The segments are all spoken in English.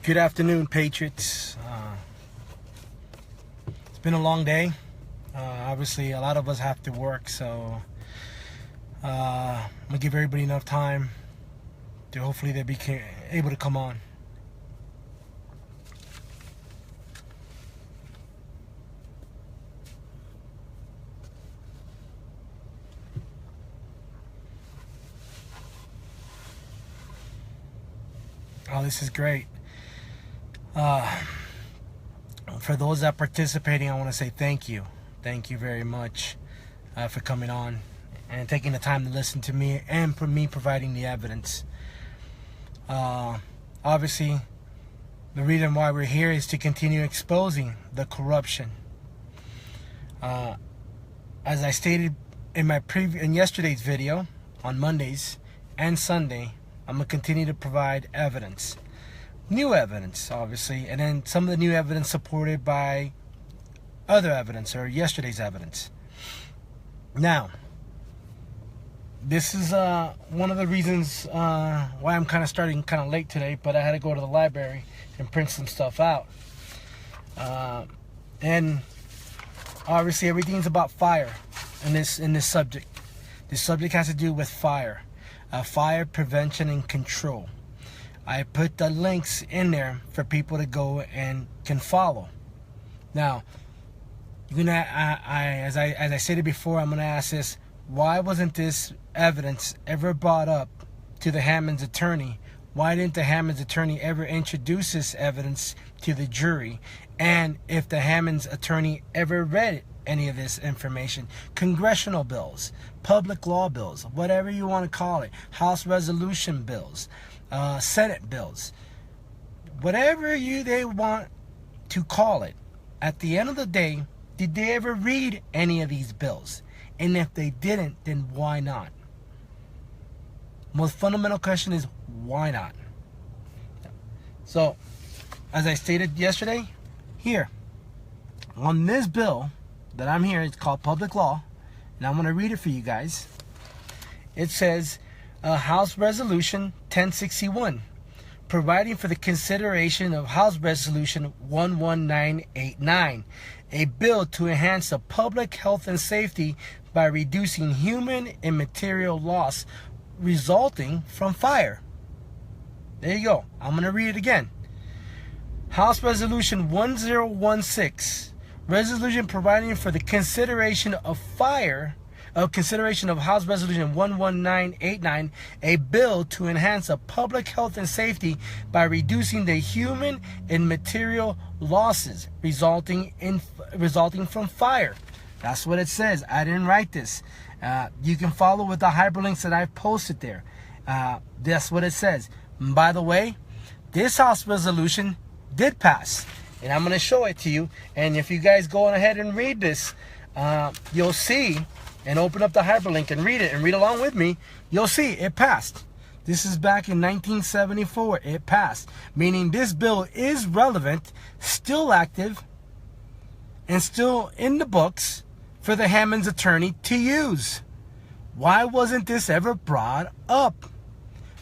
Good afternoon, Patriots. It's been a long day. Obviously, a lot of us have to work, so I'm going to give everybody enough time to hopefully they be able to come on. Oh, this is great. For those that are participating, I want to say thank you. Thank you very much for coming on and taking the time to listen to me and for me providing the evidence. Obviously, the reason why we're here is to continue exposing the corruption. As I stated in yesterday's video on Mondays and Sunday, I'm going to continue to provide evidence. New evidence, obviously, and then some of the new evidence supported by other evidence or yesterday's evidence. Now, this is one of the reasons why I'm kind of starting kind of late today, but I had to go to the library and print some stuff out. And obviously everything's about fire in this subject. This subject has to do with fire. Fire prevention and control. I put the links in there for people to go and can follow. Now, as I stated before, I'm gonna ask this: why wasn't this evidence ever brought up to the Hammond's attorney? Why didn't the Hammond's attorney ever introduce this evidence to the jury? And if the Hammond's attorney ever read any of this information, congressional bills, public law bills, whatever you want to call it, House resolution bills, Senate bills, whatever they want to call it, at the end of the day, did they ever read any of these bills? And if they didn't, then why not? Most fundamental question is, why not? So, as I stated yesterday, here, on this bill that I'm here, it's called Public Law, and I'm going to read it for you guys. It says, House Resolution 1061, providing for the consideration of House Resolution 11989, a bill to enhance the public health and safety by reducing human and material loss resulting from fire. There you go. I'm going to read it again. House Resolution 1016, resolution providing for the consideration of House Resolution 11989, a bill to enhance the public health and safety by reducing the human and material losses resulting from fire. That's what it says. I didn't write this. You can follow with the hyperlinks that I've posted there. That's what it says. And by the way, this House resolution did pass, and I'm going to show it to you. And if you guys go ahead and read this, you'll see, and open up the hyperlink and read it and read along with me, you'll see it passed. This is back in 1974. It passed, meaning this bill is relevant, still active, and still in the books for the Hammond's attorney to use. Why wasn't this ever brought up?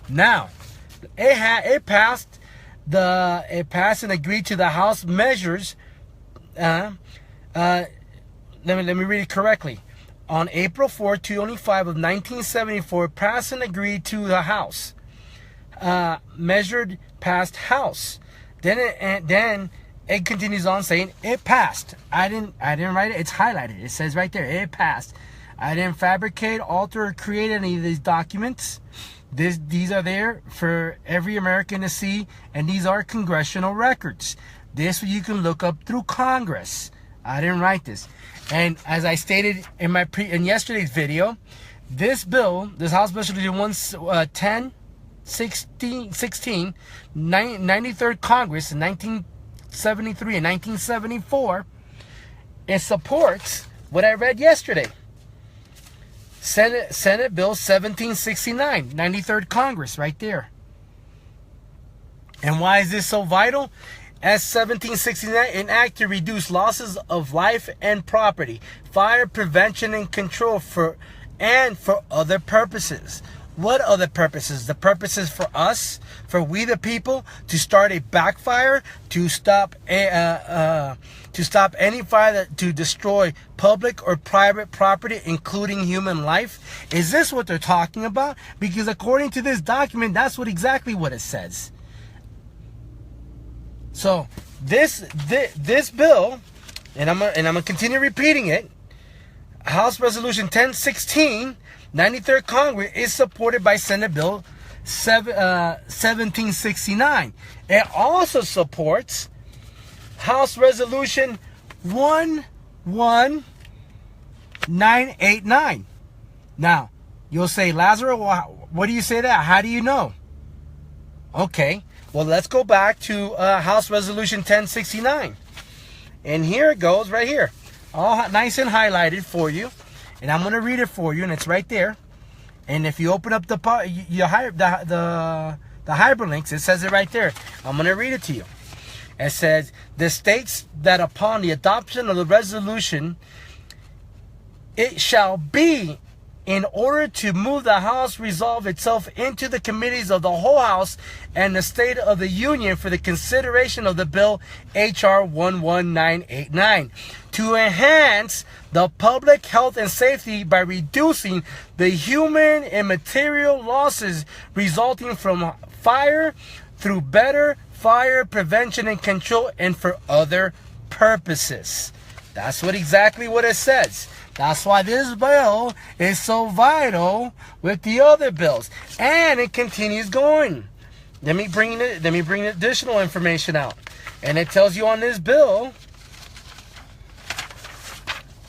Now, it passed and agreed to the House measures. Let me read it correctly. On April 4, 2005 of 1974, passed and agreed to the House. Measured passed House. Then it continues on saying it passed. I didn't write it. It's highlighted. It says right there, it passed. I didn't fabricate, alter, or create any of these documents. These are there for every American to see, and these are congressional records. This you can look up through Congress. I didn't write this. And as I stated in yesterday's video, this bill, this House Resolution 1016, 93rd Congress in 1973 and 1974, it supports what I read yesterday. Senate Bill 1769, 93rd Congress, right there. And why is this so vital? As 1769, an act to reduce losses of life and property, fire prevention and control for other purposes. What other purposes? The purposes for us, for we the people, to start a backfire, to stop any fire to destroy public or private property, including human life. Is this what they're talking about? Because according to this document, that's exactly what it says. So this bill, and I'm gonna continue repeating it. House Resolution 1016, 93rd Congress, is supported by Senate Bill 1769. It also supports House Resolution 11989. Now, you'll say, Lazarus, what do you say that? How do you know? Okay, well, let's go back to House Resolution 1069. And here it goes, right here. All nice and highlighted for you. And I'm going to read it for you, and it's right there. And if you open up the hyperlinks, it says it right there. I'm going to read it to you. It says, the states that upon the adoption of the resolution, it shall be in order to move the House resolve itself into the committees of the whole House and the State of the Union for the consideration of the bill H.R. 11989 to enhance the public health and safety by reducing the human and material losses resulting from fire through better fire prevention and control and for other purposes. That's exactly what it says. That's why this bill is so vital with the other bills. And it continues going. Let me bring additional information out. And it tells you on this bill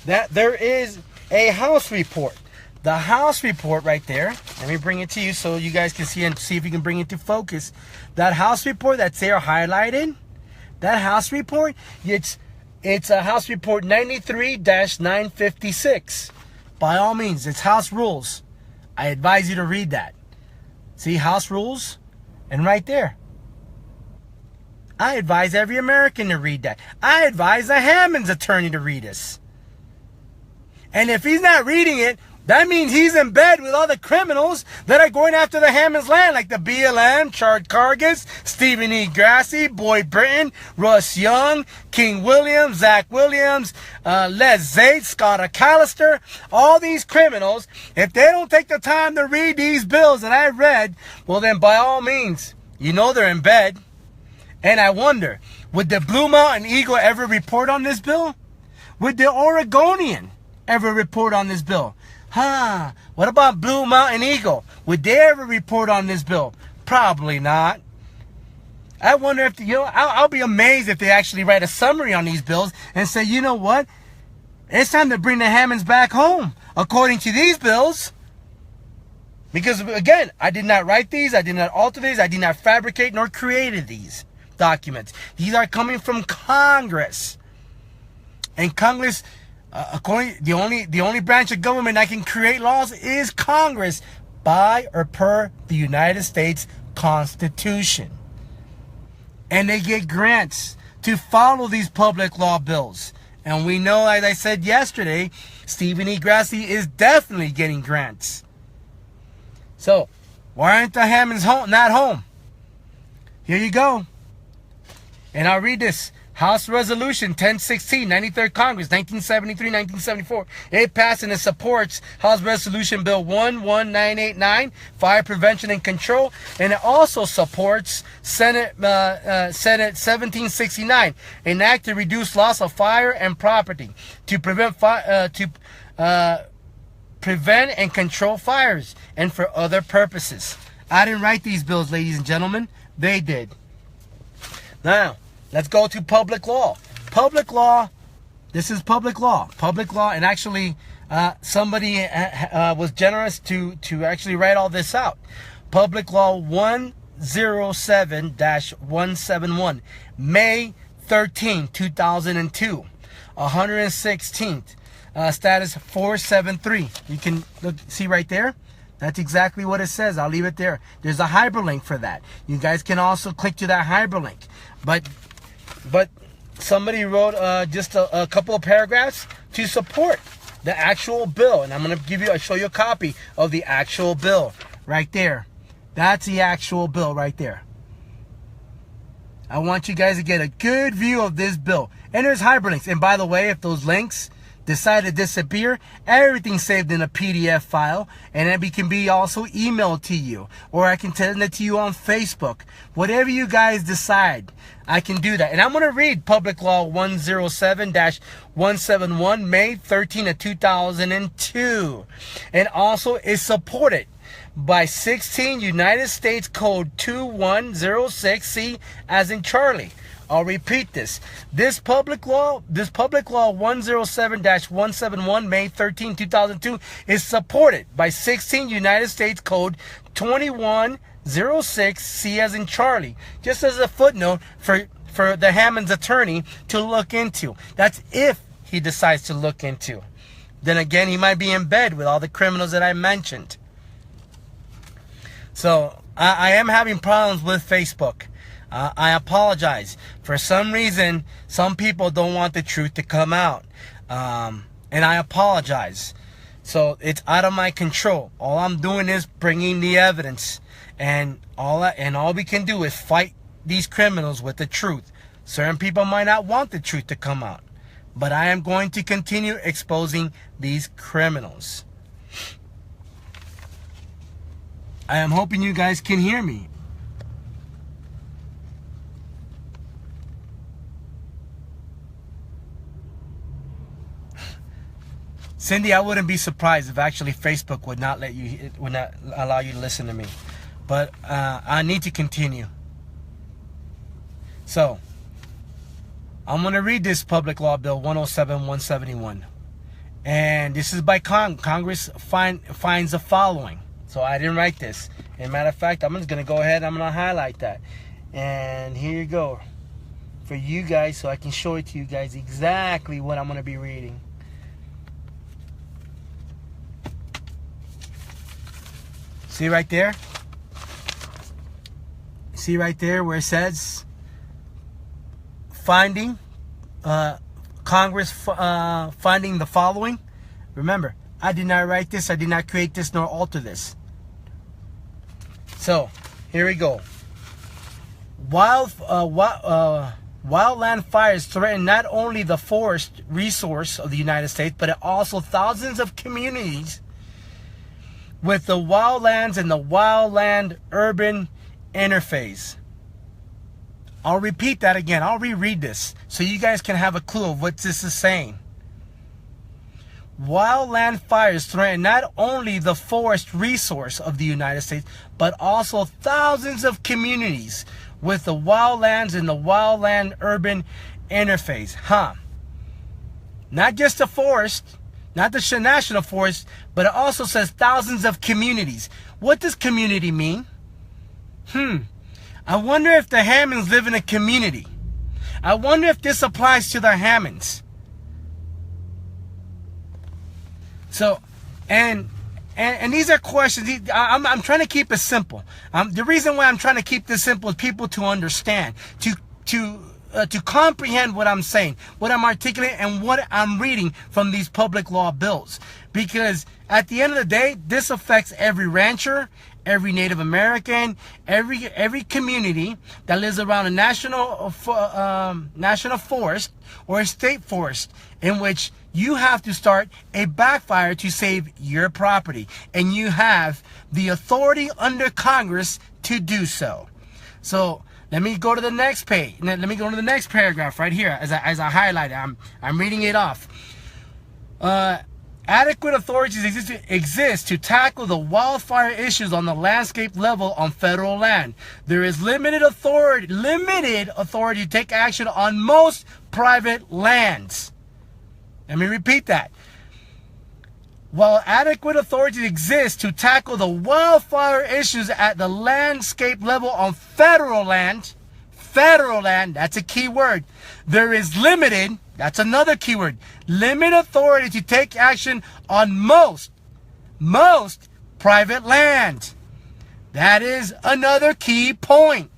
that there is a House report. The House report right there. Let me bring it to you so you guys can see and see if you can bring it to focus. That House report that's there highlighted, that House report, it's a House Report 93-956. By all means, it's House Rules. I advise you to read that. See, House Rules? And right there. I advise every American to read that. I advise the Hammond's attorney to read this. And if he's not reading it, that means he's in bed with all the criminals that are going after the Hammond's land, like the BLM, Chard Cargis, Stephen E. Grassi, Boyd Britton, Russ Young, King Williams, Zach Williams, Les Zate, Scott McAllister. All these criminals, if they don't take the time to read these bills that I read, well then by all means, you know they're in bed. And I wonder, would the Blue Mountain Eagle ever report on this bill? Would the Oregonian ever report on this bill? What about Blue Mountain Eagle? Would they ever report on this bill? Probably not. I wonder if, I'll be amazed if they actually write a summary on these bills and say, you know what? It's time to bring the Hammonds back home, according to these bills. Because, again, I did not write these. I did not alter these. I did not fabricate nor created these documents. These are coming from Congress. And Congress... the only branch of government that can create laws is Congress by or per the United States Constitution. And they get grants to follow these public law bills. And we know, as I said yesterday, Stephen E. Grassi is definitely getting grants. So, why aren't the Hammonds not home? Here you go. And I'll read this. House Resolution 1016, 93rd Congress, 1973-1974. It passed and it supports House Resolution Bill 11989, Fire Prevention and Control, and it also supports Senate 1769, an act to reduce loss of fire and property, to prevent prevent and control fires, and for other purposes. I didn't write these bills, ladies and gentlemen. They did. Now, let's go to public law. Public law, this is public law. Public law, and actually somebody was generous to actually write all this out. Public Law 107-171, May 13, 2002, 116th, status 473. You can see right there. That's exactly what it says. I'll leave it there. There's a hyperlink for that. You guys can also click to that hyperlink. But somebody wrote just a couple of paragraphs to support the actual bill, and I'm going to show you a copy of the actual bill right there. That's the actual bill right there. I want you guys to get a good view of this bill. And there's hyperlinks. And by the way, if those links decide to disappear, everything's saved in a PDF file, and it can be also emailed to you, or I can send it to you on Facebook. Whatever you guys decide, I can do that. And I'm going to read Public Law 107-171, May 13 of 2002. And also is supported by 16 United States Code 2106C, as in Charlie. I'll repeat this. This public law 107-171, May 13, 2002, is supported by 16 United States Code 2106C, as in Charlie. Just as a footnote for the Hammond's attorney to look into. That's if he decides to look into. Then again, he might be in bed with all the criminals that I mentioned. So I am having problems with Facebook. I apologize. For some reason, some people don't want the truth to come out. And I apologize. So it's out of my control. All I'm doing is bringing the evidence. And all we can do is fight these criminals with the truth. Certain people might not want the truth to come out. But I am going to continue exposing these criminals. I am hoping you guys can hear me. Cindy, I wouldn't be surprised if actually Facebook would not allow you to listen to me. But I need to continue. So, I'm going to read this Public Law Bill 107-171. And this is by Congress finds the following. So I didn't write this. As a matter of fact, I'm just going to go ahead and I'm going to highlight that. And here you go. For you guys, so I can show it to you guys exactly what I'm going to be reading. See right there? See right there where it says Congress finding the following. Remember, I did not write this. I did not create this nor alter this. So, here we go. Wildland fires threaten not only the forest resource of the United States, but also thousands of communities with the wildlands and the wildland-urban interface. I'll repeat that again. I'll reread this so you guys can have a clue of what this is saying. Wildland fires threaten not only the forest resource of the United States, but also thousands of communities with the wildlands and the wildland-urban interface. Not just the forest, not the national forest, but it also says thousands of communities. What does community mean? I wonder if the Hammonds live in a community. I wonder if this applies to the Hammonds. So, and these are questions. I'm trying to keep it simple. The reason why I'm trying to keep this simple is people to understand, to comprehend what I'm saying, what I'm articulating, and what I'm reading from these public law bills. Because at the end of the day, this affects every rancher, every Native American, every community that lives around a national forest or a state forest, in which you have to start a backfire to save your property, and you have the authority under Congress to do so. So let me go to the next page. Let me go to the next paragraph right here as I highlight it. I'm reading it off. Adequate authorities exist to tackle the wildfire issues on the landscape level on federal land. There is limited authority to take action on most private lands. Let me repeat that. While adequate authorities exist to tackle the wildfire issues at the landscape level on federal land, that's a key word. There is limited, that's another key word, limited authority to take action on most private land. That is another key point.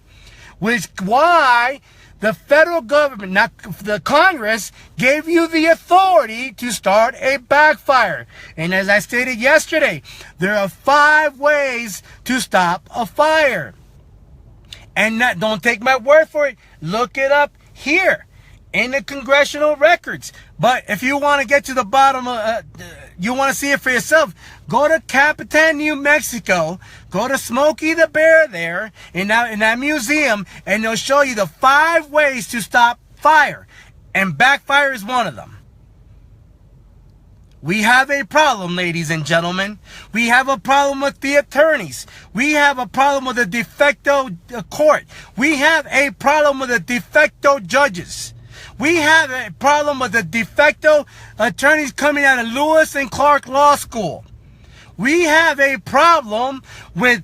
Which why the federal government, not the Congress, gave you the authority to start a backfire. And as I stated yesterday, there are 5 ways to stop a fire. And don't take my word for it. Look it up here in the congressional records. But if you want to get to the bottom of, you want to see it for yourself, go to Capitan, New Mexico, go to Smokey the Bear there in that museum, and they'll show you the 5 ways to stop fire. And backfire is one of them. We have a problem, ladies and gentlemen. We have a problem with the attorneys. We have a problem with the de facto court. We have a problem with the de facto judges. We have a problem with the de facto attorneys coming out of Lewis and Clark Law School. We have a problem with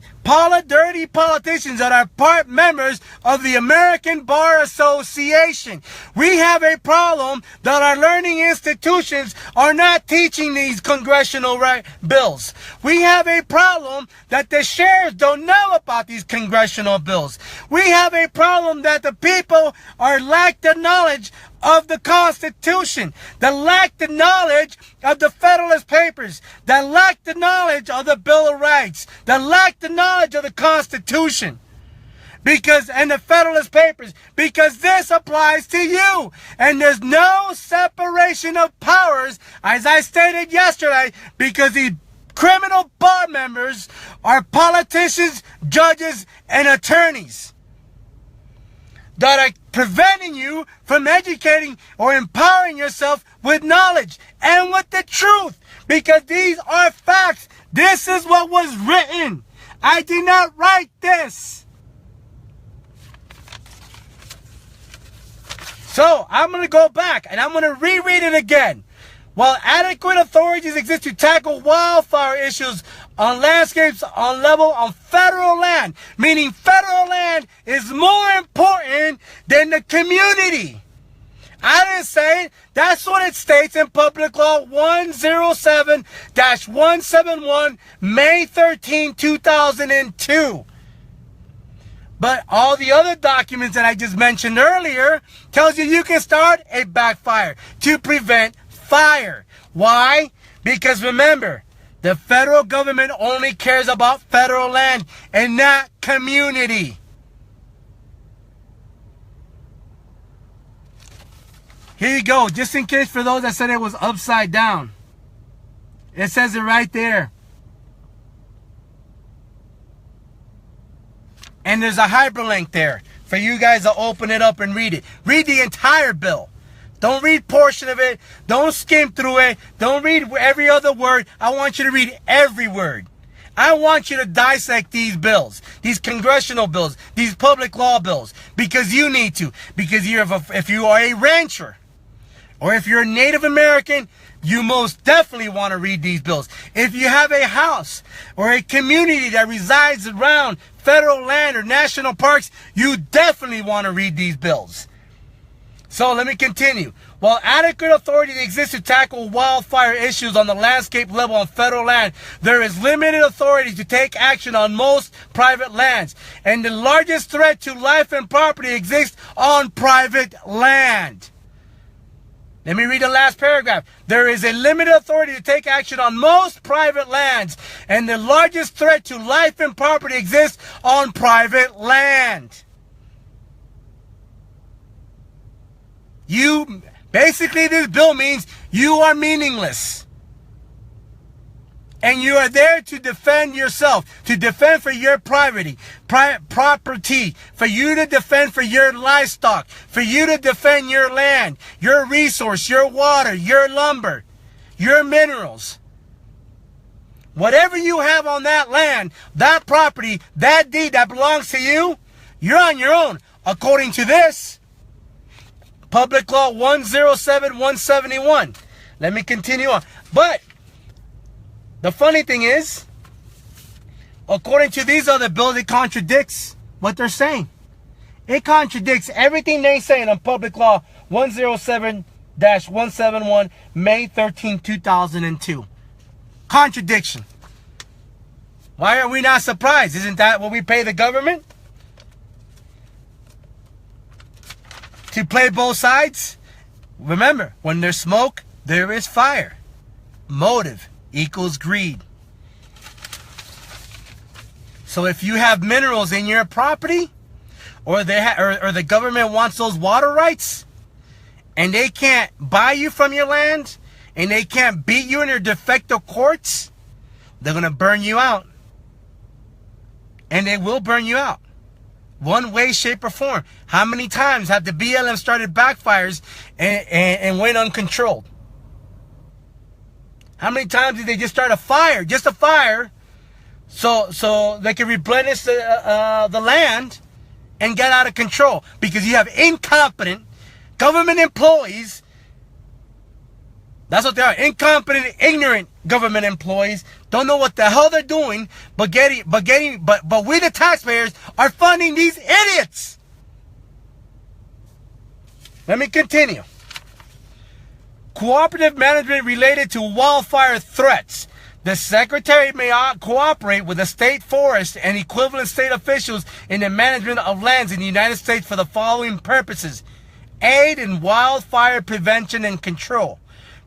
dirty politicians that are part members of the American Bar Association. We have a problem that our learning institutions are not teaching these congressional bills. We have a problem that the sheriffs don't know about these congressional bills. We have a problem that the people lack the knowledge of the Constitution, that lack the knowledge of the Federalist Papers, that lack the knowledge of the Bill of Rights, that lack the knowledge of the Constitution, and the Federalist Papers, because this applies to you, and there's no separation of powers, as I stated yesterday, because these criminal bar members are politicians, judges, and attorneys that are preventing you from educating or empowering yourself with knowledge and with the truth, because these are facts. This is what was written. I did not write this. So I'm going to go back and I'm going to reread it again. While adequate authorities exist to tackle wildfire issues on landscapes on federal land, meaning federal land is more important than the community. I didn't say it. That's what it states in Public Law 107-171, May 13, 2002. But all the other documents that I just mentioned earlier tells you can start a backfire to prevent fire. Why? Because remember, the federal government only cares about federal land and not community. Here you go, just in case for those that said it was upside down. It says it right there. And there's a hyperlink there for you guys to open it up and read it. Read the entire bill. Don't read portion of it. Don't skim through it. Don't read every other word. I want you to read every word. I want you to dissect these bills, these congressional bills, these public law bills, because you need to. Because if you are a rancher, or if you're a Native American, you most definitely want to read these bills. If you have a house or a community that resides around federal land or national parks, you definitely want to read these bills. So let me continue. While adequate authority exists to tackle wildfire issues on the landscape level on federal land, there is limited authority to take action on most private lands. And the largest threat to life and property exists on private land. Let me read the last paragraph. There is a limited authority to take action on most private lands, and the largest threat to life and property exists on private land. Basically, this bill means you are meaningless. And you are there to defend yourself, to defend for your property, for you to defend for your livestock, for you to defend your land, your resource, your water, your lumber, your minerals. Whatever you have on that land, that property, that deed that belongs to you, you're on your own, according to this. Public Law 107-171. Let me continue on. But the funny thing is, according to these other bills, it contradicts what they're saying. It contradicts everything they're saying on Public Law 107-171, May 13, 2002. Contradiction. Why are we not surprised? Isn't that what we pay the government? to play both sides? Remember, when there's smoke, there is fire. Motive equals greed. So if you have minerals in your property, or the government wants those water rights, and they can't buy you from your land, and they can't beat you in their de facto courts, they're going to burn you out. And they will burn you out. One way, shape, or form. How many times have the BLM started backfires and went uncontrolled? How many times did they just start a fire? Just a fire, so they can replenish the land and get out of control. Because you have incompetent government employees. That's what they are. Incompetent, ignorant government employees. Don't know what the hell they're doing, but we the taxpayers are funding these idiots. Let me continue. Cooperative management related to wildfire threats. The Secretary may cooperate with the state forest and equivalent state officials in the management of lands in the United States for the following purposes: aid in wildfire prevention and control,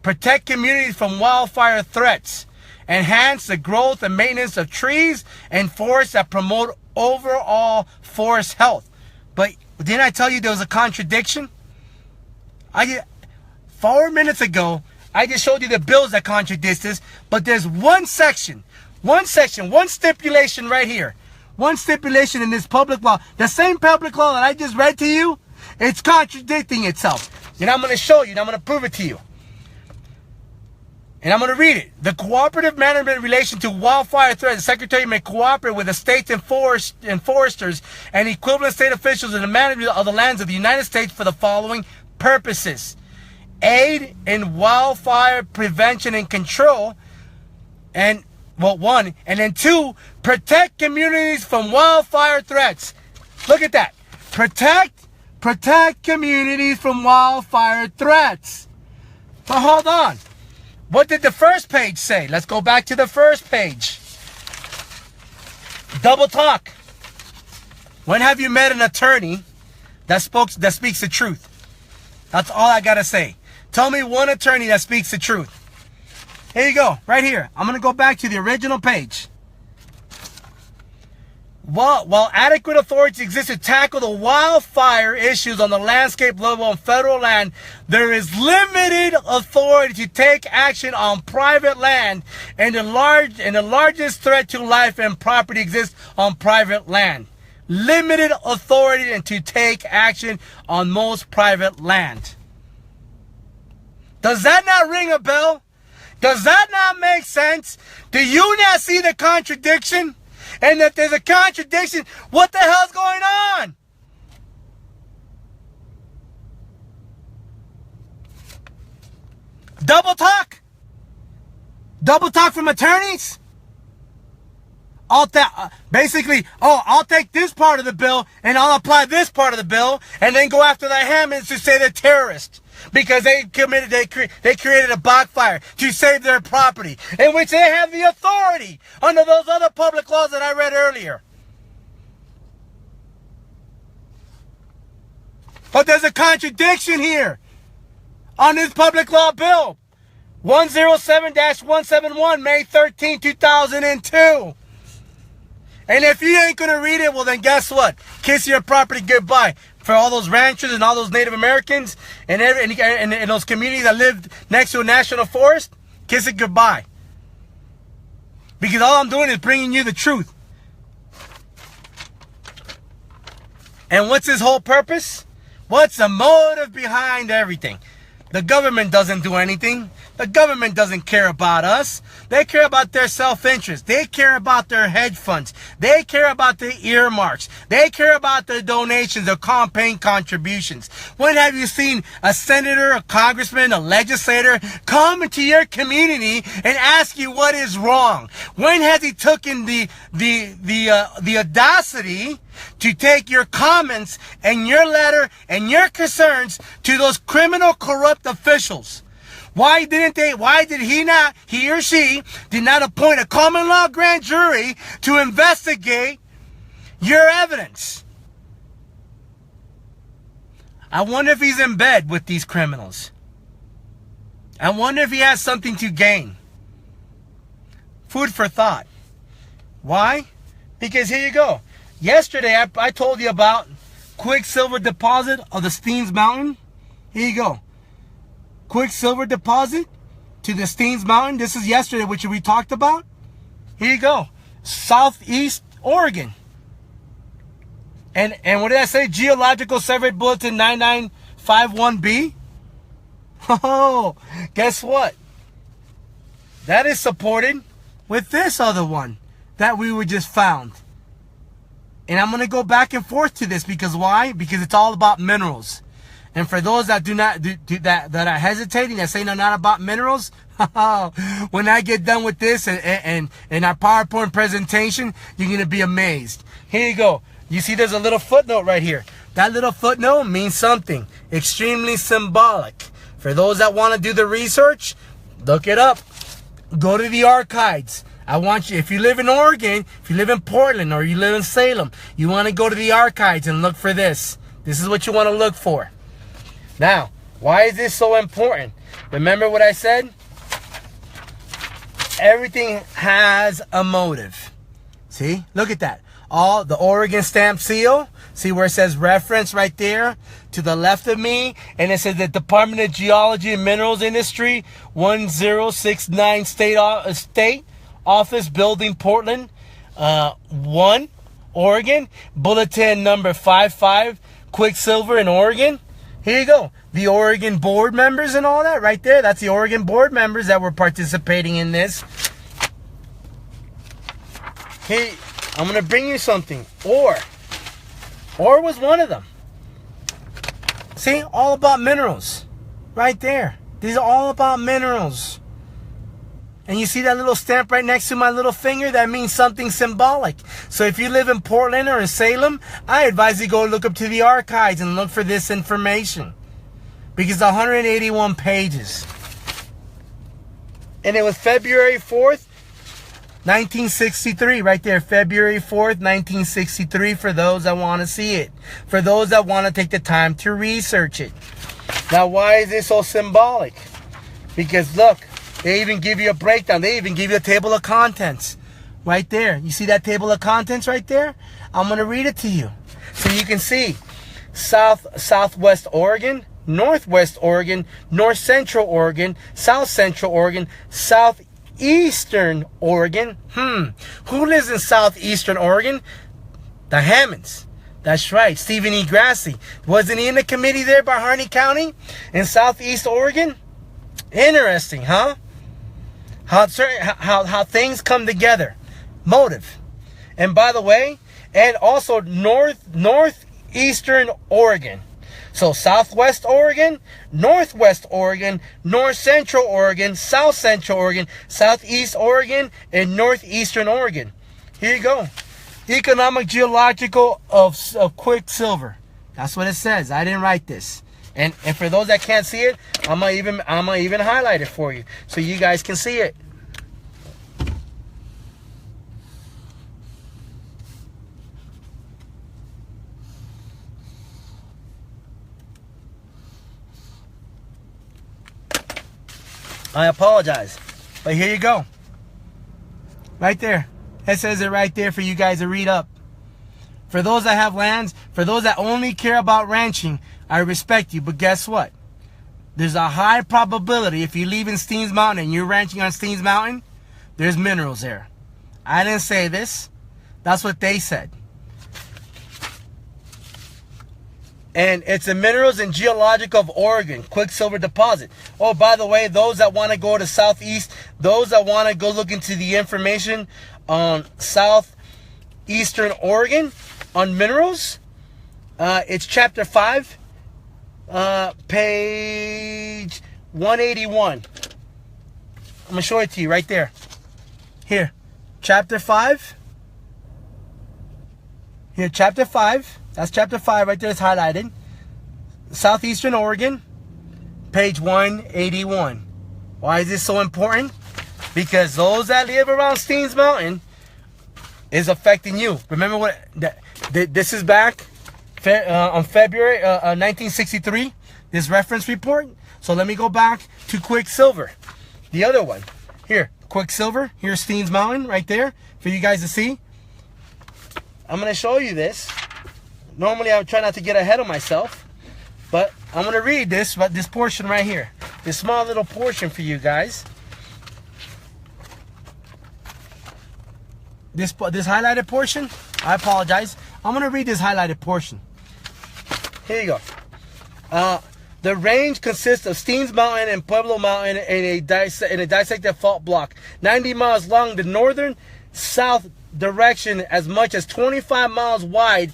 protect communities from wildfire threats, enhance the growth and maintenance of trees and forests that promote overall forest health. But didn't I tell you there was a contradiction? 4 minutes ago, I just showed you the bills that contradict this, but there's one stipulation right here. One stipulation in this public law. The same public law that I just read to you, it's contradicting itself. And I'm going to show you, and I'm going to prove it to you. And I'm going to read it. The cooperative management in relation to wildfire threats, the Secretary may cooperate with the states and foresters and equivalent state officials in the management of the lands of the United States for the following purposes: aid in wildfire prevention and control, and one, and then two, protect communities from wildfire threats. Look at that. Protect communities from wildfire threats. But hold on. What did the first page say? Let's go back to the first page. Double talk. When have you met an attorney that speaks the truth? That's all I gotta say. Tell me one attorney that speaks the truth. Here you go, right here. I'm gonna go back to the original page. While adequate authorities exist to tackle the wildfire issues on the landscape level on federal land, there is limited authority to take action on private land, and the largest threat to life and property exists on private land. Limited authority to take action on most private land. Does that not ring a bell? Does that not make sense? Do you not see the contradiction? And that there's a contradiction. What the hell's going on? Double talk? Double talk from attorneys? I'll take this part of the bill and I'll apply this part of the bill, and then go after the Hammonds to say they're terrorists because they created a backfire to save their property, in which they have the authority under those other public laws that I read earlier. But there's a contradiction here on this public law bill. 107-171, May 13, 2002. And if you ain't going to read it, well then guess what? Kiss your property goodbye. For all those ranchers and all those Native Americans and those communities that live next to a national forest, kiss it goodbye. Because all I'm doing is bringing you the truth. And what's his whole purpose? What's the motive behind everything? The government doesn't do anything. The government doesn't care about us. They care about their self-interest. They care about their hedge funds. They care about their earmarks. They care about their donations, their campaign contributions. When have you seen a senator, a congressman, a legislator come into your community and ask you what is wrong? When has he taken the audacity to take your comments and your letter and your concerns to those criminal, corrupt officials? Why did he or she did not appoint a common law grand jury to investigate your evidence? I wonder if he's in bed with these criminals. I wonder if he has something to gain. Food for thought. Why? Because here you go. Yesterday, I told you about quicksilver deposit of the Steens Mountain. Here you go. Quicksilver deposit to the Steens Mountain. This is yesterday, which we talked about. Here you go. Southeast Oregon. And what did I say? Geological Survey Bulletin 9951B. Oh, guess what? That is supported with this other one that we were just found. And I'm going to go back and forth to this because why? Because it's all about minerals. And for those that that are hesitating, that say no, not about minerals, when I get done with this and our PowerPoint presentation, you're going to be amazed. Here you go. You see there's a little footnote right here. That little footnote means something extremely symbolic. For those that want to do the research, look it up. Go to the archives. I want you, if you live in Oregon, if you live in Portland, or you live in Salem, you want to go to the archives and look for this. This is what you want to look for. Now, why is this so important? Remember what I said? Everything has a motive. See? Look at that. All the Oregon stamp seal. See where it says reference right there to the left of me? And it says the Department of Geology and Minerals Industry, 1069 State Office Building, Portland, 1, Oregon. Bulletin number 55, Quicksilver in Oregon. Here you go. The Oregon board members and all that right there. That's the Oregon board members that were participating in this. Hey, I'm going to bring you something. Ore was one of them. See, all about minerals. Right there. These are all about minerals. And you see that little stamp right next to my little finger? That means something symbolic. So if you live in Portland or in Salem, I advise you go look up to the archives and look for this information. Because 181 pages. And it was February 4th, 1963. Right there. February 4th, 1963 for those that want to see it. For those that want to take the time to research it. Now, why is this so symbolic? Because look. They even give you a breakdown. They even give you a table of contents. Right there. You see that table of contents right there? I'm going to read it to you. So you can see Southwest Oregon, Northwest Oregon, North Central Oregon, South Central Oregon, Southeastern Oregon. Who lives in Southeastern Oregon? The Hammonds. That's right. Stephen E. Grassi. Wasn't he in the committee there by Harney County in Southeast Oregon? Interesting, huh? How things come together. Motive. And by the way, and also northeastern Oregon. So Southwest Oregon, Northwest Oregon, North Central Oregon, South Central Oregon, Southeast Oregon, and Northeastern Oregon. Here you go. Economic Geological of Quicksilver. That's what it says. I didn't write this. And for those that can't see it, I'm gonna even highlight it for you so you guys can see it. I apologize, but here you go. Right there. It says it right there for you guys to read up. For those that have lands, for those that only care about ranching, I respect you, but guess what? There's a high probability if you live in Steens Mountain and you're ranching on Steens Mountain, there's minerals there. I didn't say this. That's what they said. And it's the Minerals and Geological of Oregon, Quicksilver Deposit. Oh, by the way, those that want to go to Southeast, those that want to go look into the information on Southeastern Oregon on minerals, it's chapter 5. Page 181. I'm gonna show it to you right there. Here, chapter 5. Here, chapter 5. That's chapter 5 right there. It's highlighted. Southeastern Oregon, page 181. Why is this so important? Because those that live around Steens Mountain is affecting you. Remember what? This is back February 1963, this reference report. So let me go back to Quicksilver, the other one. Here, Quicksilver, here's Steens Mountain right there for you guys to see. I'm going to show you this. Normally I would try not to get ahead of myself, but I'm going to read this portion right here. This small little portion for you guys. This highlighted portion, I apologize. I'm going to read this highlighted portion. Here you go. The range consists of Steens Mountain and Pueblo Mountain in a dissected fault block, 90 miles long, the northern south direction, as much as 25 miles wide,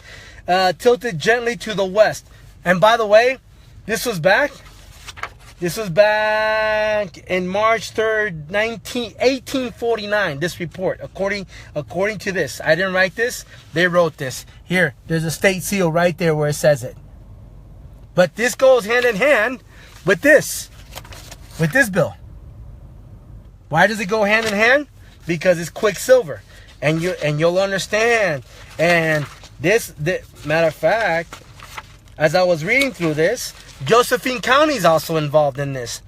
tilted gently to the west. And by the way, this was back in March 3rd, 1849, this report, according to this. I didn't write this, they wrote this. Here, there's a state seal right there where it says it. But this goes hand in hand with this bill. Why does it go hand in hand? Because it's Quicksilver, and you'll understand. And this matter of fact, as I was reading through this, Josephine County is also involved in this.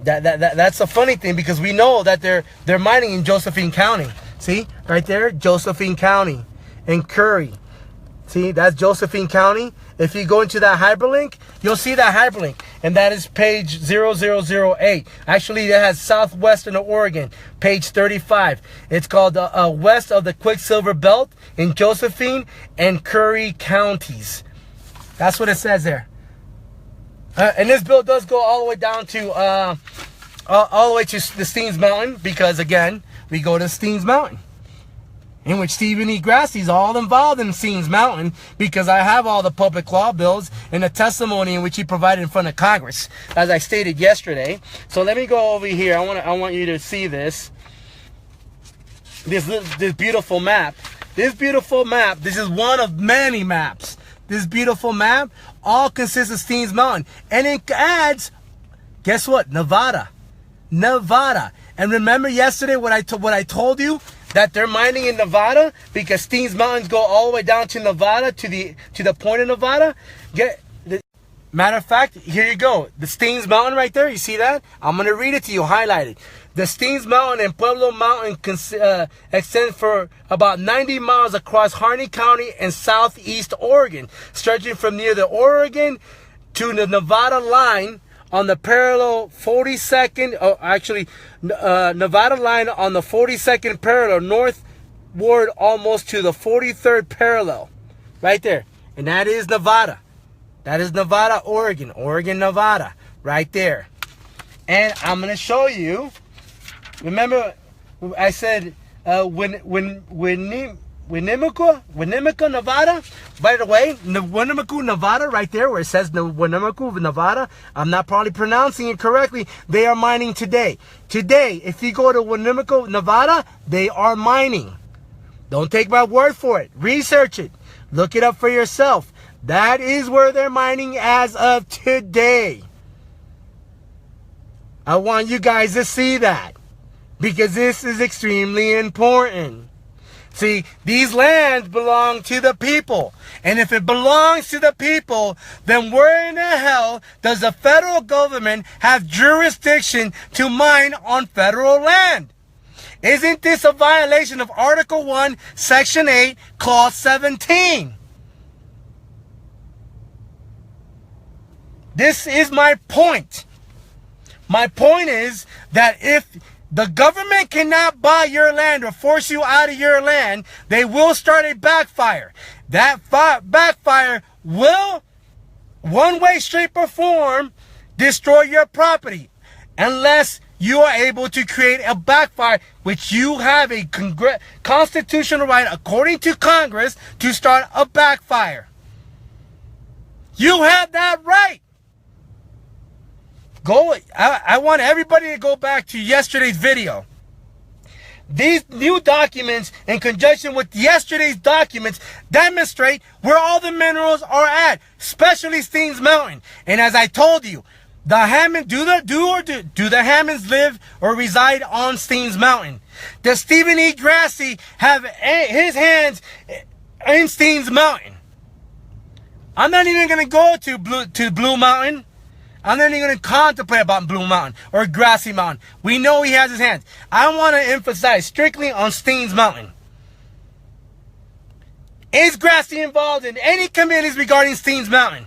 That's a funny thing, because we know that they're mining in Josephine County. See right there, Josephine County and Curry. See, that's Josephine County. If you go into that hyperlink, you'll see that hyperlink. And that is page 0008. Actually, that has southwestern Oregon, page 35. It's called West of the Quicksilver Belt in Josephine and Curry counties. That's what it says there. And this bill does go all the way down to, all the way to the Steens Mountain. Because, again, we go to Steens Mountain, in which Stephen E. Grassie's all involved in Steens Mountain, because I have all the public law bills and the testimony in which he provided in front of Congress, as I stated yesterday. So let me go over here. I want you to see this. This beautiful map. This beautiful map. This is one of many maps. This beautiful map all consists of Steens Mountain, and it adds, guess what? Nevada. And remember yesterday what I told you? That they're mining in Nevada, because Steens Mountains go all the way down to Nevada, to the point of Nevada. Matter of fact, here you go. The Steens Mountain right there, you see that? I'm going to read it to you, highlighted. The Steens Mountain and Pueblo Mountain extend for about 90 miles across Harney County and southeast Oregon, stretching from near the Oregon to the Nevada line on the parallel 42nd, Nevada line on the 42nd parallel, northward almost to the 43rd parallel, right there. And that is Nevada. That is Nevada, Oregon, Nevada, right there. And I'm going to show you, remember I said Winnemucca, Nevada. By the way, Winnemucca, Nevada, right there where it says Winnemucca, Nevada. I'm not probably pronouncing it correctly. They are mining today. Today, if you go to Winnemucca, Nevada, they are mining. Don't take my word for it. Research it. Look it up for yourself. That is where they're mining as of today. I want you guys to see that, because this is extremely important. See, these lands belong to the people. And if it belongs to the people, then where in the hell does the federal government have jurisdiction to mine on federal land? Isn't this a violation of Article 1, Section 8, Clause 17? This is my point. My point is that if the government cannot buy your land or force you out of your land, they will start a backfire. That backfire will, one way, shape, or form, destroy your property, unless you are able to create a backfire, which you have a constitutional right, according to Congress, to start a backfire. You have that right. I want everybody to go back to yesterday's video. These new documents, in conjunction with yesterday's documents, demonstrate where all the minerals are at, especially Steens Mountain. And as I told you, the Hammond, do the Hammonds live or reside on Steens Mountain? Does Stephen E. Grassie have his hands in Steens Mountain? I'm not even going to go to Blue Mountain. I'm not even going to contemplate about Blue Mountain or Grassy Mountain. We know he has his hands. I want to emphasize strictly on Steens Mountain. Is Grassy involved in any committees regarding Steens Mountain?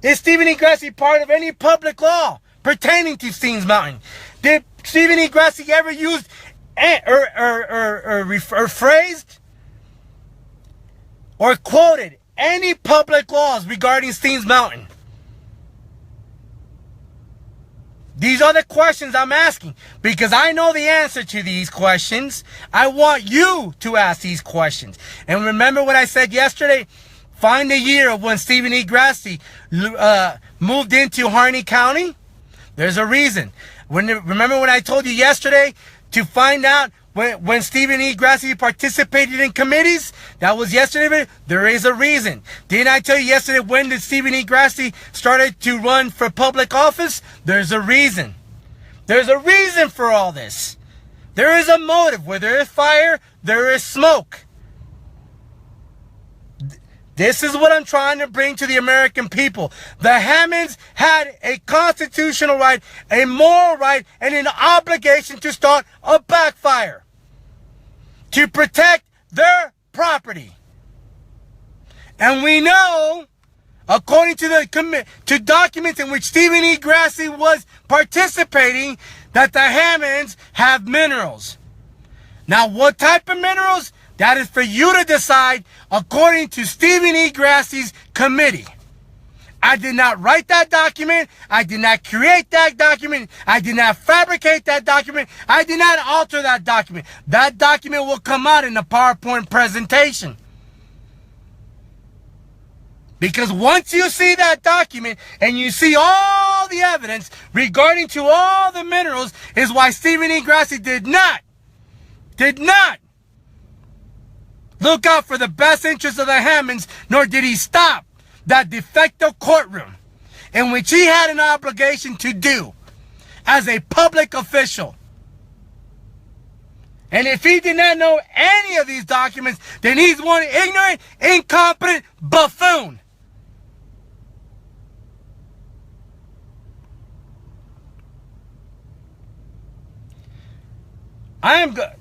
Is Stephen E. Grassy part of any public law pertaining to Steens Mountain? Did Stephen E. Grassy ever use or phrased or quoted any public laws regarding Steens Mountain? These are the questions I'm asking because I know the answer to these questions. I want you to ask these questions. And remember what I said yesterday? Find the year of when Stephen E. Grassy moved into Harney County. There's a reason. Remember when I told you yesterday to find out when Stephen E. Grassy participated in committees? That was yesterday. There is a reason. Didn't I tell you yesterday when did Stephen E. Grassy started to run for public office? There's a reason. There's a reason for all this. There is a motive. Where there is fire, there is smoke. This is what I'm trying to bring to the American people. The Hammonds had a constitutional right, a moral right, and an obligation to start a backfire to protect their property. And we know, according to documents in which Stephen E. Grassy was participating, that the Hammonds have minerals. Now, what type of minerals? That is for you to decide according to Stephen E. Grassy's committee. I did not write that document. I did not create that document. I did not fabricate that document. I did not alter that document. That document will come out in the PowerPoint presentation. Because once you see that document and you see all the evidence regarding to all the minerals is why Stephen E. Grassy did not look out for the best interests of the Hammonds, nor did he stop that de facto courtroom in which he had an obligation to do as a public official. And if he did not know any of these documents, then he's one ignorant, incompetent buffoon.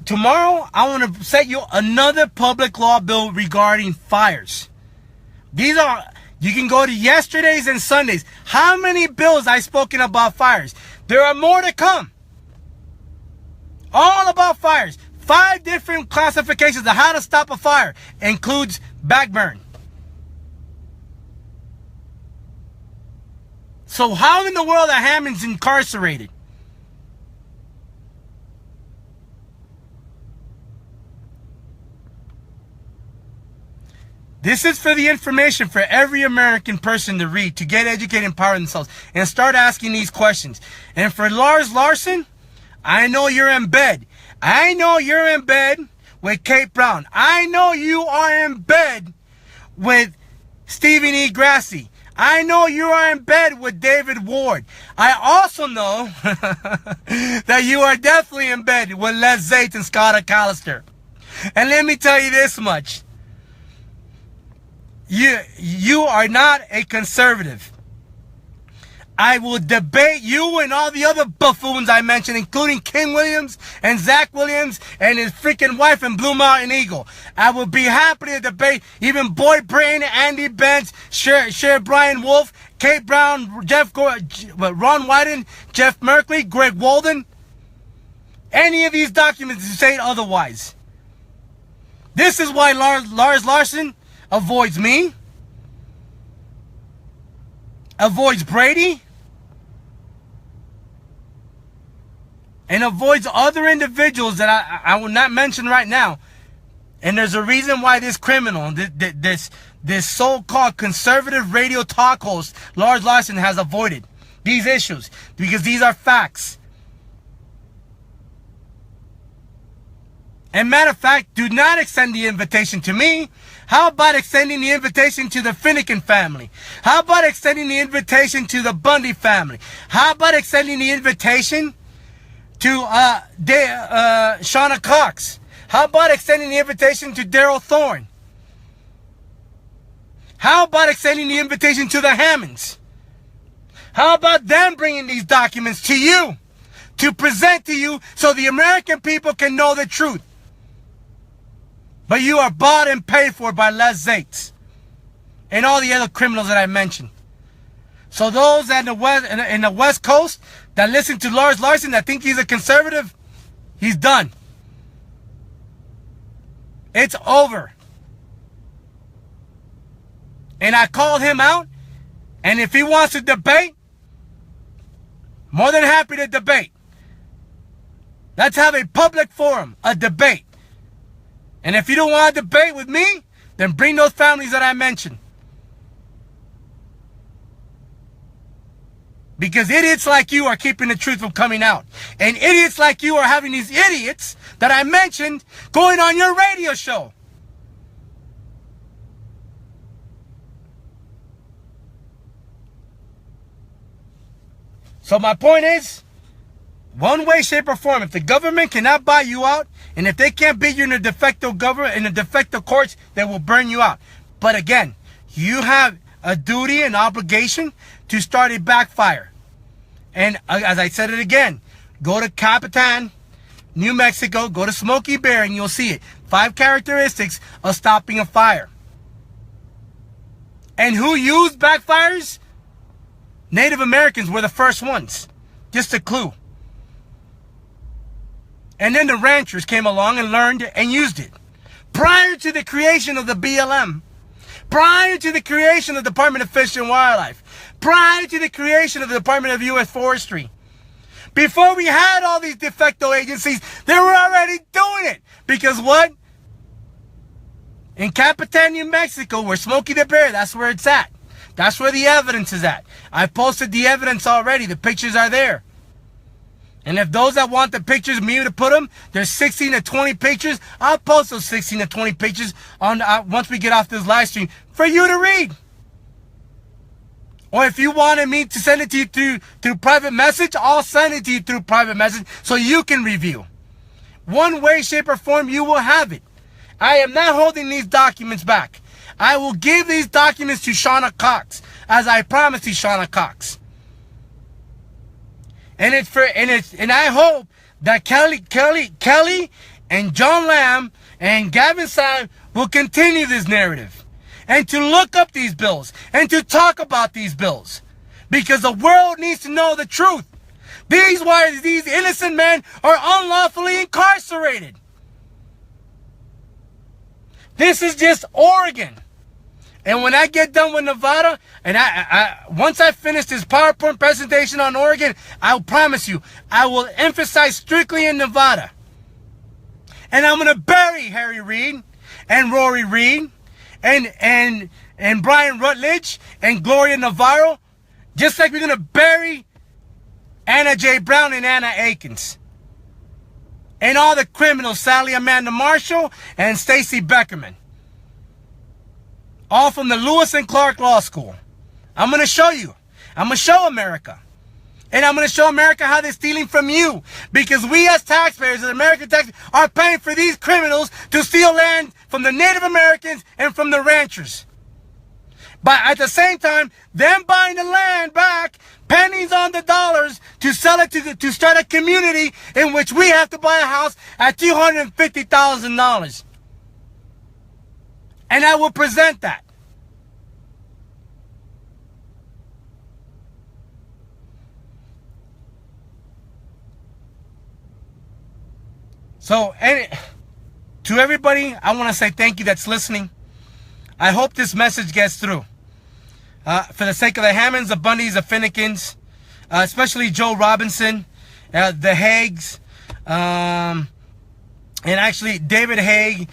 Tomorrow, I want to set you another public law bill regarding fires. You can go to yesterday's and Sundays. How many bills I've spoken about fires? There are more to come. All about fires. 5 different classifications of how to stop a fire. Includes backburn. So how in the world are Hammonds incarcerated? This is for the information for every American person to read, to get educated and empower themselves, and start asking these questions. And for Lars Larson, I know you're in bed. I know you're in bed with Kate Brown. I know you are in bed with Stephen E. Grassy. I know you are in bed with David Ward. I also know that you are definitely in bed with Les Zate and Scott McAllister. And let me tell you this much. You are not a conservative. I will debate you and all the other buffoons I mentioned, including King Williams and Zach Williams and his freaking wife and Blue Mountain Eagle. I will be happy to debate even Boyd Brain, Andy Benz, Cher Brian Wolf, Kate Brown, Ron Wyden, Jeff Merkley, Greg Walden. Any of these documents say otherwise. This is why Lars Larson avoids me, avoids Brady, and avoids other individuals that I will not mention right now. And there's a reason why this criminal, this so-called conservative radio talk host, Lars Larson, has avoided these issues, because these are facts. And matter of fact, do not extend the invitation to me. How about extending the invitation to the Finnegan family? How about extending the invitation to the Bundy family? How about extending the invitation to Shauna Cox? How about extending the invitation to Daryl Thorne? How about extending the invitation to the Hammonds? How about them bringing these documents to you to present to you so the American people can know the truth? But you are bought and paid for by Laz Ecenarro and all the other criminals that I mentioned. So those in the West Coast that listen to Lars Larson, that think he's a conservative, he's done. It's over. And I called him out, and if he wants to debate, more than happy to debate. Let's have a public forum, a debate. And if you don't want to debate with me, then bring those families that I mentioned. Because idiots like you are keeping the truth from coming out. And idiots like you are having these idiots that I mentioned going on your radio show. So my point is, one way, shape, or form, if the government cannot buy you out, and if they can't beat you in the de facto government, in the de facto courts, they will burn you out. But again, you have a duty and obligation to start a backfire. And as I said it again, go to Capitan, New Mexico, go to Smokey Bear, and you'll see it. 5 characteristics of stopping a fire. And who used backfires? Native Americans were the first ones. Just a clue. And then the ranchers came along and learned and used it. Prior to the creation of the BLM, prior to the creation of the Department of Fish and Wildlife, prior to the creation of the Department of U.S. Forestry, before we had all these de facto agencies, they were already doing it. Because what? In Capitan, New Mexico, where Smokey the Bear, that's where it's at. That's where the evidence is at. I posted the evidence already. The pictures are there. And if those that want the pictures, me to put them, there's 16 to 20 pictures. I'll post those 16 to 20 pictures on once we get off this live stream for you to read. Or if you wanted me to send it to you through private message, I'll send it to you through private message so you can review. One way, shape, or form, you will have it. I am not holding these documents back. I will give these documents to Shauna Cox, as I promised to Shauna Cox. And I hope that Kelly and John Lamb and Gavin Simon will continue this narrative and to look up these bills and to talk about these bills, because the world needs to know the truth. These innocent men are unlawfully incarcerated. This is just Oregon. And when I get done with Nevada, and once I finish this PowerPoint presentation on Oregon, I'll promise you, I will emphasize strictly in Nevada. And I'm going to bury Harry Reid and Rory Reid and Brian Rutledge and Gloria Navarro, just like we're going to bury Anna J. Brown and Anna Aikens. And all the criminals, Sally Amanda Marshall and Stacie Beckermann. All from the Lewis and Clark Law School. I'm going to show you. I'm going to show America. And I'm going to show America how they're stealing from you. Because we as taxpayers, as American taxpayers, are paying for these criminals to steal land from the Native Americans and from the ranchers. But at the same time, them buying the land back, pennies on the dollars, to sell it to start a community in which we have to buy a house at $250,000. And I will present that. So, to everybody, I want to say thank you that's listening. I hope this message gets through. For the sake of the Hammonds, the Bundys, the Finnegans, especially Joe Robinson, the Haigs, and actually David Haig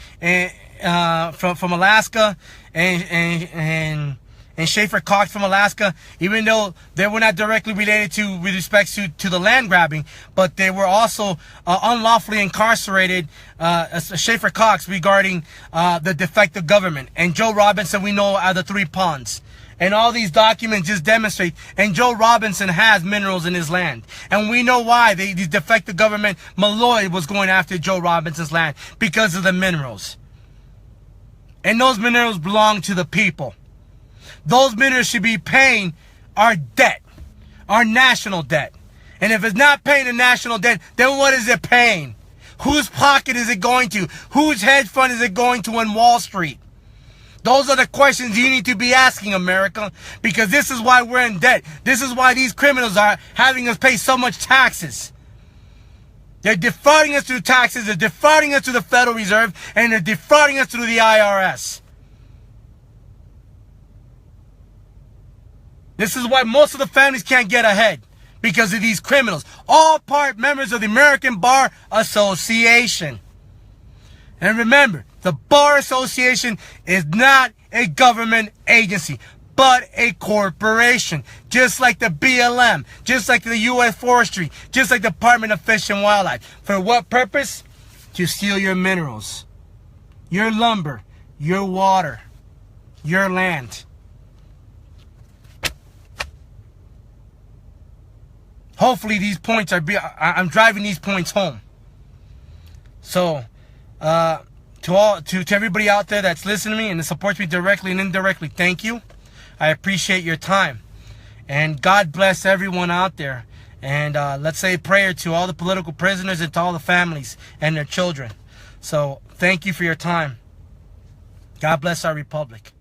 from Alaska, and Schaefer Cox from Alaska, even though they were not directly related with respect to the land grabbing, but they were also unlawfully incarcerated, Schaefer Cox, regarding the de facto government. And Joe Robinson, we know, are the 3 ponds. And all these documents just demonstrate, and Joe Robinson has minerals in his land. And we know why the de facto government, Malloy, was going after Joe Robinson's land, because of the minerals. And those minerals belong to the people. those minerals should be paying our debt, our national debt. And if it's not paying the national debt, then what is it paying? Whose pocket is it going to? Whose hedge fund is it going to on Wall Street? Those are the questions you need to be asking, America, because this is why we're in debt. This is why these criminals are having us pay so much taxes. They're defrauding us through taxes, they're defrauding us through the Federal Reserve, and they're defrauding us through the IRS. This is why most of the families can't get ahead, because of these criminals. All part members of the American Bar Association. And remember, the Bar Association is not a government agency, but a corporation. Just like the BLM, just like the U.S. Forestry, just like the Department of Fish and Wildlife. For what purpose? To steal your minerals, your lumber, your water, your land. Hopefully these points I'm driving these points home. So, to everybody out there that's listening to me and supports me directly and indirectly, thank you. I appreciate your time. And God bless everyone out there. And let's say a prayer to all the political prisoners and to all the families and their children. So thank you for your time. God bless our republic.